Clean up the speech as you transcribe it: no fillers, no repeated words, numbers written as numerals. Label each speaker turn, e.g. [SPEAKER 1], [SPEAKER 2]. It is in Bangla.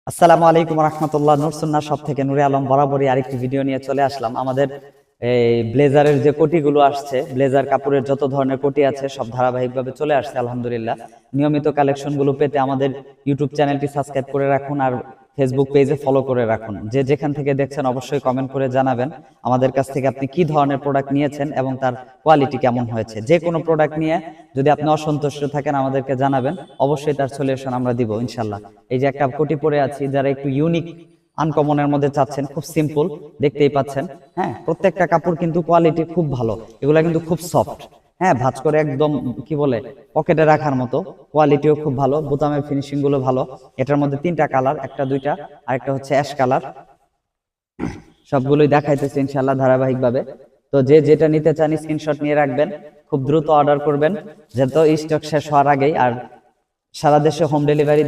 [SPEAKER 1] আসসালামু আলাইকুম রহমতুল্লাহ। নূরসুন্নাহ শপ থেকে নূরে আলম বরাবরই আরেকটি ভিডিও নিয়ে চলে আসলাম। আমাদের এই ব্লেজারের যে কোটিগুলো আসছে, ব্লেজার কাপড়ের যত ধরনের কোটি আছে সব ধারাবাহিকভাবে চলে আসছে আলহামদুলিল্লাহ। নিয়মিত কালেকশনগুলো পেতে আমাদের ইউটিউব চ্যানেলটি সাবস্ক্রাইব করে রাখুন আর ফেসবুক পেজে ফলো করে রাখুন। যে যেখান থেকে দেখছেন অবশ্যই কমেন্ট করে জানাবেন আমাদের কাছ থেকে আপনি কি ধরনের প্রোডাক্ট নিয়েছেন এবং তার কোয়ালিটি কেমন হয়েছে। যে কোনো প্রোডাক্ট নিয়ে যদি আপনি অসন্তুষ্ট থাকেন আমাদেরকে জানাবেন, অবশ্যই তার সলিউশন আমরা দিব ইনশাল্লাহ। এই যে একটা কোটি পরে আছি, যারা একটু ইউনিক আনকমনের মধ্যে চাচ্ছেন, খুব সিম্পল, দেখতেই পাচ্ছেন। হ্যাঁ, প্রত্যেকটা কাপড় কিন্তু কোয়ালিটি খুব ভালো, এগুলা কিন্তু খুব সফট। হ্যাঁ, ভাঁজ করে একদম কি বলে পকেটে রাখার মতো, কোয়ালিটিও খুব ভালো, বোতামের ফিনিশিং গুলো ভালো। এটার মধ্যে তিনটা কালার, একটা দুইটা আর একটা হচ্ছে অ্যাশ কালার। সবগুলোই দেখাইতেছে ইনশাআল্লাহ ধারাবাহিকভাবে। তো যে যেটা নিতে চান স্ক্রিনশট নিয়ে রাখবেন, খুব দ্রুত অর্ডার করবেন, যেহেতু স্টক শেষ হওয়ার আগেই। আর সারা দেশে হোম ডেলিভারি